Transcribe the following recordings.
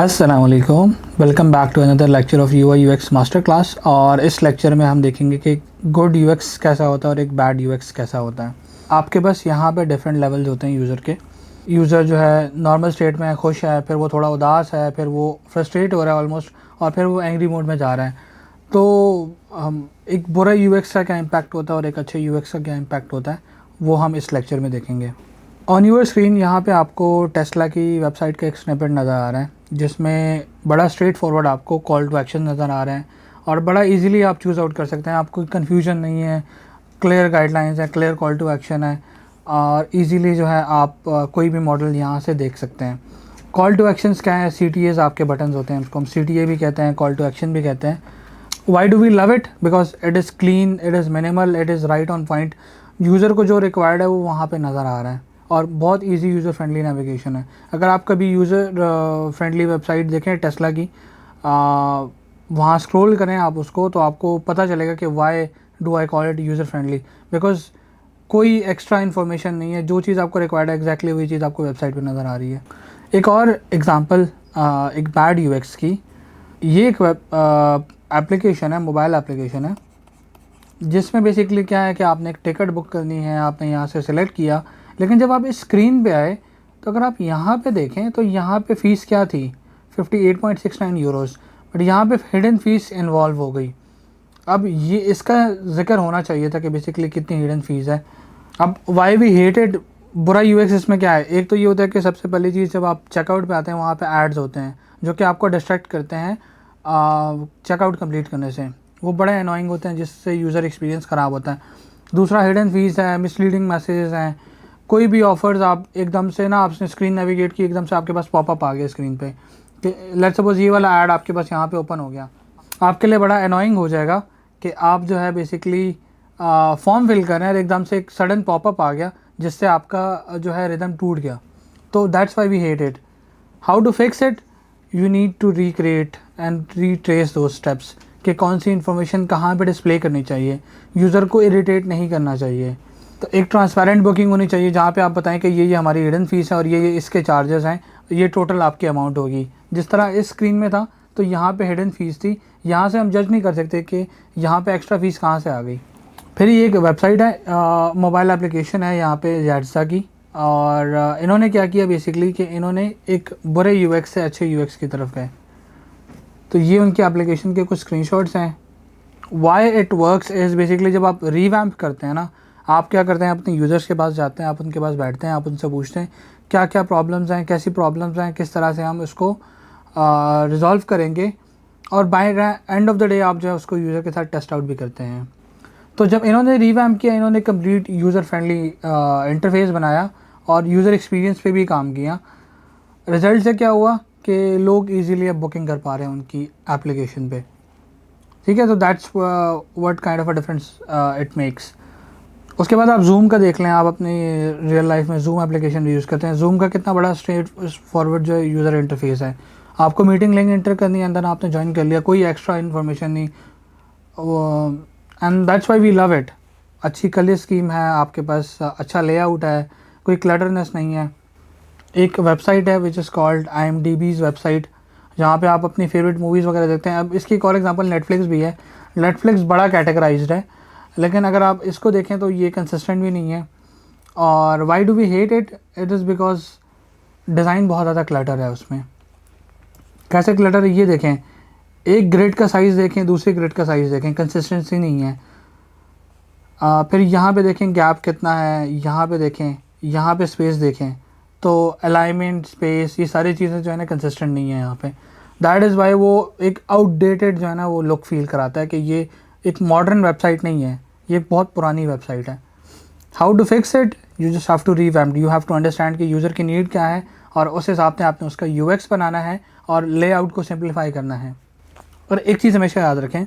अस्सलाम वालेकुम, welcome back to another lecture of UI UX master class. और इस लेक्चर में हम देखेंगे कि गुड UX कैसा होता है और एक बैड UX कैसा होता है। आपके पास यहाँ पे डिफरेंट लेवल्स होते हैं यूज़र के। यूज़र जो है नॉर्मल स्टेट में है, खुश है, फिर वो थोड़ा उदास है, फिर वो फ्रस्ट्रेट हो रहा है ऑलमोस्ट, और फिर वो एंग्री मोड में जा रहा है। तो हम एक बुरा UX का क्या इम्पैक्ट होता है और एक अच्छे UX का क्या इम्पैक्ट होता है वो हम इस लेक्चर में देखेंगे। ऑन यूर स्क्रीन यहाँ पे आपको टेस्ला की वेबसाइट का एक स्निपेट नज़र आ रहा है, जिसमें बड़ा स्ट्रेट फॉरवर्ड आपको कॉल टू एक्शन नज़र आ रहे हैं और बड़ा इजीली आप चूज़ आउट कर सकते हैं। आपको कन्फ्यूजन नहीं है, क्लियर गाइडलाइंस है, क्लियर कॉल टू एक्शन है और इजीली जो है आप कोई भी मॉडल यहाँ से देख सकते हैं। कॉल टू एक्शंस क्या है? CTAs आपके बटन्स होते हैं, उसको हम CTA भी कहते हैं, कॉल टू एक्शन भी कहते हैं। Why do we love it? Because it is clean, it is minimal, it is right on point. User को जो रिक्वायर्ड है वो वहाँ पे नज़र आ रहा है और बहुत इजी यूज़र फ्रेंडली नेविगेशन है। अगर आप कभी यूज़र फ्रेंडली वेबसाइट देखें टेस्ला की, वहाँ स्क्रॉल करें आप उसको, तो आपको पता चलेगा कि why do I call it user friendly. Because कोई एक्स्ट्रा इन्फॉर्मेशन नहीं है, जो चीज़ आपको रिक्वायर्ड है एग्जैक्टली वही चीज़ आपको वेबसाइट पे नज़र आ रही है। एक और एग्ज़ाम्पल एक बैड UX की, ये एक एप्लीकेशन है, मोबाइल एप्लीकेशन है, जिसमें बेसिकली क्या है कि आपने एक टिकट बुक करनी है, आपने यहाँ से सिलेक्ट किया, लेकिन जब आप इस स्क्रीन पे आए तो अगर आप यहाँ पे देखें तो यहाँ पे फ़ीस क्या थी, 58.69 यूरोज़, बट यहाँ पे हिडन फ़ीस इन्वॉल्व हो गई। अब ये इसका जिक्र होना चाहिए था कि बेसिकली कितनी हिडन फ़ीस है। अब वाई वी हेटेड, बुरा UX इसमें क्या है? एक तो ये होता है कि सबसे पहली चीज़, जब आप चेकआउट पे आते हैं वहाँ पे एड्स होते हैं जो कि आपको डिस्ट्रैक्ट करते हैं चेकआउट कंप्लीट करने से। वो बड़े अनोइंग होते हैं, जिससे यूज़र एक्सपीरियंस ख़राब होता है। दूसरा, हिडन फ़ीस है, मिसलीडिंग मैसेजेस हैं, कोई भी ऑफ़र्स आप एकदम से ना, आपने स्क्रीन नेविगेट की, एकदम से आपके पास पॉपअप आ गया स्क्रीन पे कि लेट्स सपोज ये वाला ऐड आपके पास यहाँ पे ओपन हो गया। आपके लिए बड़ा अनोइंग हो जाएगा कि आप जो है बेसिकली फॉर्म फिल कर रहे हैं और एकदम से एक सडन पॉपअप आ गया जिससे आपका जो है रिदम टूट गया। तो that's why we hate it. How to fix it? You need to recreate and retrace दो स्टेप्स कि कौन सी इन्फॉर्मेशन कहाँ पे डिस्प्ले करनी चाहिए। यूज़र को इरिटेट नहीं करना चाहिए। तो एक ट्रांसपेरेंट बुकिंग होनी चाहिए जहाँ पे आप बताएं कि ये हमारी हिडन फ़ीस है और ये इसके चार्जेस हैं, ये टोटल आपकी अमाउंट होगी। जिस तरह इस स्क्रीन में था तो यहाँ पे हिडन फ़ीस थी, यहाँ से हम जज नहीं कर सकते कि यहाँ पे एक्स्ट्रा फ़ीस कहाँ से आ गई। फिर ये एक वेबसाइट है, मोबाइल एप्लीकेशन है यहाँ पे ज़ेडसा की, और इन्होंने क्या किया बेसिकली कि इन्होंने एक बुरे UX से अच्छे UX की तरफ गए। तो ये उनकी एप्लीकेशन के कुछ स्क्रीनशॉट्स हैं। Why it works is basically, जब आप रीवैम्प करते हैं ना, आप क्या करते हैं, अपने यूज़र्स के पास जाते हैं, आप उनके पास बैठते हैं, आप उनसे पूछते हैं क्या क्या प्रॉब्लम्स हैं, कैसी प्रॉब्लम्स हैं, किस तरह से हम इसको रिज़ॉल्व करेंगे, और by end of the day आप जो है उसको यूज़र के साथ टेस्ट आउट भी करते हैं। तो जब इन्होंने रीवैम्प किया, इन्होंने कंप्लीट यूज़र फ्रेंडली इंटरफेस बनाया और यूज़र एक्सपीरियंस पे भी काम किया। रिज़ल्ट से क्या हुआ कि लोग ईज़िली अब बुकिंग कर पा रहे हैं उनकी एप्लीकेशन पे। ठीक है, तो that's what kind of a difference it makes. उसके बाद आप जूम का देख लें, आप अपनी रियल लाइफ में जूम एप्लीकेशन यूज़ करते हैं। जूम का कितना बड़ा स्ट्रेट फॉरवर्ड जो यूज़र इंटरफेस है। आपको मीटिंग लिंक एंटर करनी है, अंदर आपने ज्वाइन कर लिया, कोई एक्स्ट्रा इन्फॉर्मेशन नहीं, and that's why we love it. अच्छी कलर स्कीम है आपके पास, अच्छा लेआउट है, कोई क्लटरनेस नहीं है। एक वेबसाइट है which is called IMDb's website, जहाँ पे आप अपनी फेवरेट मूवीज़ वगैरह देखते हैं। अब इसकी एक और एग्जांपल नेटफ्लिक्स भी है। नेटफ्लिक्स बड़ा कैटेगराइज्ड है, लेकिन अगर आप इसको देखें तो ये कंसिस्टेंट भी नहीं है। और why do we hate it? It is because design बहुत ज़्यादा क्लटर है उसमें। कैसे क्लटर है ये देखें, एक ग्रिड का साइज़ देखें, दूसरे ग्रिड का साइज़ देखें, कंसिस्टेंसी नहीं है। फिर यहाँ पे देखें गैप कितना है, यहाँ पे देखें, यहाँ पे स्पेस देखें, तो अलाइनमेंट, स्पेस, ये सारी चीज़ें जो है ना कंसिस्टेंट नहीं है यहाँ पे। दैट इज़ वाई वो एक आउटडेटेड जो है ना वो लुक फील कराता है कि ये एक मॉडर्न वेबसाइट नहीं है, ये बहुत पुरानी वेबसाइट है। How to fix it? You just have to revamp, you have to understand कि यूज़र की नीड क्या है और उस हिसाब से आपने उसका UX बनाना है और लेआउट को सिंप्लीफाई करना है। और एक चीज़ हमेशा याद रखें,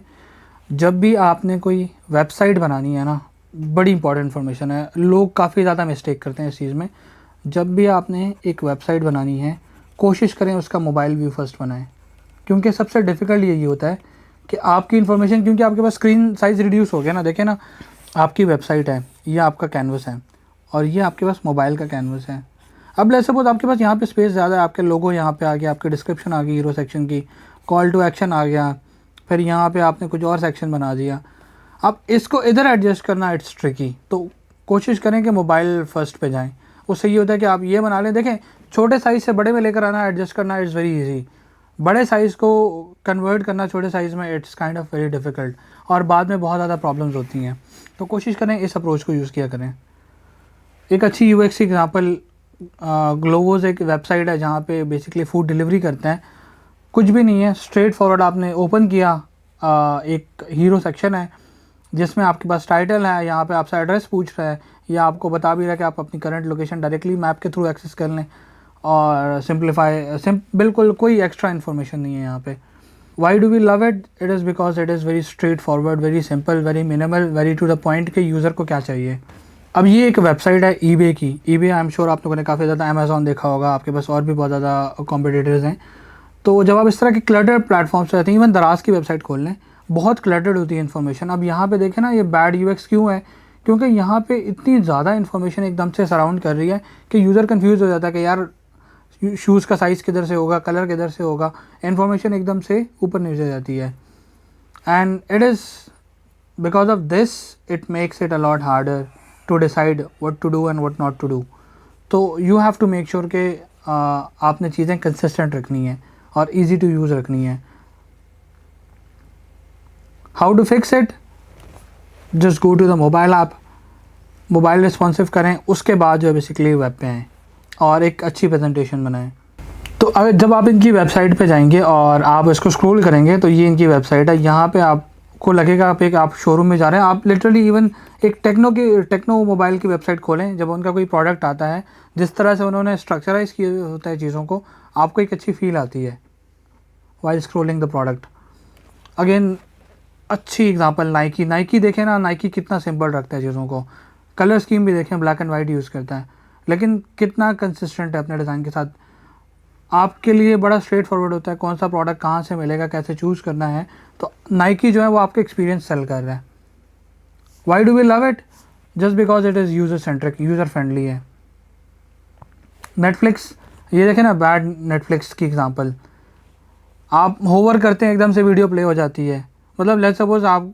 जब भी आपने कोई वेबसाइट बनानी है ना, बड़ी इंपॉर्टेंट इन्फॉर्मेशन है, लोग काफ़ी ज़्यादा मिस्टेक करते हैं इस चीज़ में। जब भी आपने एक वेबसाइट बनानी है, कोशिश करें उसका मोबाइल व्यू फर्स्ट बनाएं, क्योंकि सबसे डिफ़िकल्ट यही होता है कि आपकी इन्फॉर्मेशन, क्योंकि आपके पास स्क्रीन साइज़ रिड्यूस हो गया ना। देखें ना, आपकी वेबसाइट है, ये आपका कैनवस है और ये आपके पास मोबाइल का कैनवस है। अब लेट्स सपोज आपके पास यहाँ पे स्पेस ज़्यादा है, आपके लोगो यहाँ पे आ गया, आपकी डिस्क्रिप्शन आ गई हीरो सेक्शन की, कॉल टू एक्शन आ गया, फिर यहाँ पे आपने कुछ और सेक्शन बना दिया। अब इसको इधर एडजस्ट करना इट्स ट्रिकी, तो कोशिश करें कि मोबाइल फर्स्ट पे जाएं। उससे ये होता है कि आप ये बना लें, देखें छोटे साइज़ से बड़े में लेकर आना, एडजस्ट करना इट्स वेरी इजी। बड़े साइज़ को कन्वर्ट करना छोटे साइज़ में it's kind of very difficult, और बाद में बहुत ज़्यादा प्रॉब्लम्स होती हैं। तो कोशिश करें इस अप्रोच को यूज़ किया करें। एक अच्छी यूएक्स एग्जांपल ग्लोवोज़ एक वेबसाइट है जहाँ पे बेसिकली फूड डिलीवरी करते हैं। कुछ भी नहीं है, स्ट्रेट फॉरवर्ड आपने ओपन किया, एक हीरो सेक्शन है जिसमें आपके पास टाइटल है, यहाँ पे आपसे एड्रेस पूछ रहा है, या आपको बता भी रहा है कि आप अपनी करंट लोकेशन डायरेक्टली मैप के थ्रू एक्सेस कर लें, और बिल्कुल कोई एक्स्ट्रा इन्फॉर्मेशन नहीं है यहाँ पे। Why do we love it? It is because it is very straightforward, very simple, very minimal, very to the point के यूज़र को क्या चाहिए। अब ये एक वेबसाइट है ईबे की। ईबे आई एम श्योर आप लोगों ने काफ़ी ज़्यादा अमेज़ॉन देखा होगा, आपके पास और भी बहुत ज़्यादा कॉम्पिटिटर्स हैं। तो जब आप इस तरह के क्लटर्ड प्लेटफॉर्म्स रहते हैं, इवन दराज की वेबसाइट खोल लें, बहुत क्लटर्ड होती है इन्फॉर्मेशन। अब यहाँ पे देखें ना, ये बैड यूएक्स क्यों है? क्योंकि यहाँ पे इतनी ज़्यादा इन्फॉर्मेशन एकदम से सराउंड कर रही है कि यूज़र कन्फ्यूज़ हो जाता है कि यार शूज़ का साइज़ किधर से होगा, कलर किधर से होगा, इन्फॉर्मेशन एकदम से ऊपर नीचे जाती है। And it is because of this it makes it a lot harder to decide what to do and what not to do. तो you have to make sure कि आपने चीज़ें कंसिस्टेंट रखनी है और ईजी टू यूज़ रखनी है। How to fix it? Just go to the mobile app, mobile responsive करें, उसके बाद जो है बेसिकली वेब पे आएँ और एक अच्छी प्रेजेंटेशन बनाएं। तो अगर जब आप इनकी वेबसाइट पे जाएंगे और आप इसको स्क्रॉल करेंगे तो ये इनकी वेबसाइट है। यहाँ पे आपको लगेगा आप शोरूम में जा रहे हैं। आप लिटरली इवन एक टेक्नो मोबाइल की वेबसाइट खोलें, जब उनका कोई प्रोडक्ट आता है, जिस तरह से उन्होंने स्ट्रक्चराइज किए होता है चीज़ों को, आपको एक अच्छी फील आती है while scrolling the product. Again अच्छी एग्जांपल नाइकी देखें ना, नाइकी कितना सिंपल रखता है चीज़ों को। कलर स्कीम भी देखें, ब्लैक एंड वाइट यूज़ करता है, लेकिन कितना कंसिस्टेंट है अपने डिज़ाइन के साथ। आपके लिए बड़ा स्ट्रेट फॉरवर्ड होता है कौन सा प्रोडक्ट कहाँ से मिलेगा, कैसे चूज़ करना है। तो नाइकी जो है वो आपके एक्सपीरियंस सेल कर रहा है। Why do we love it? Just because it is user centric, user friendly है। नेटफ्लिक्स, ये देखें ना, बैड नेटफ्लिक्स की एग्जांपल। आप होवर करते हैं, एकदम से वीडियो प्ले हो जाती है। मतलब लेट्स सपोज आप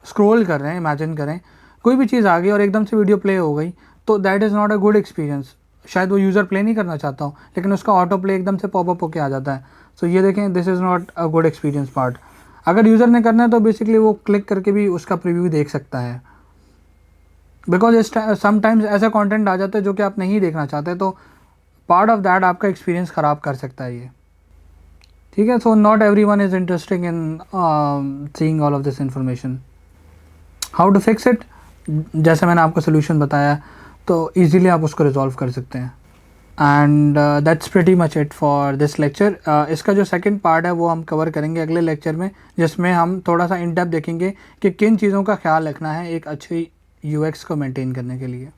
स्क्रॉल कर रहे हैं, इमेजिन करें कोई भी चीज़ आ गई और एकदम से वीडियो प्ले हो गई, तो that is not a good experience. शायद वो यूज़र प्ले नहीं करना चाहता हो, लेकिन उसका ऑटो प्ले एकदम से पॉपअप होके आ जाता है। सो ये देखें, this is not a good experience part. अगर यूज़र ने करना है तो बेसिकली वो क्लिक करके भी उसका प्रीव्यू देख सकता है, बिकॉज समटाइम्स ऐसा कंटेंट आ जाता है जो कि आप नहीं देखना चाहते, तो पार्ट ऑफ दैट आपका एक्सपीरियंस ख़राब कर सकता है ये। ठीक है, so not everyone is interesting in seeing all of this information. How to fix it? जैसे मैंने आपको सोल्यूशन बताया, तो ईज़िली आप उसको रिजॉल्व कर सकते हैं। And that's pretty much it for this lecture. इसका जो सेकंड पार्ट है वो हम कवर करेंगे अगले लेक्चर में, जिसमें हम थोड़ा सा इन डेप्थ देखेंगे कि किन चीज़ों का ख्याल रखना है एक अच्छी यूएक्स को मेंटेन करने के लिए।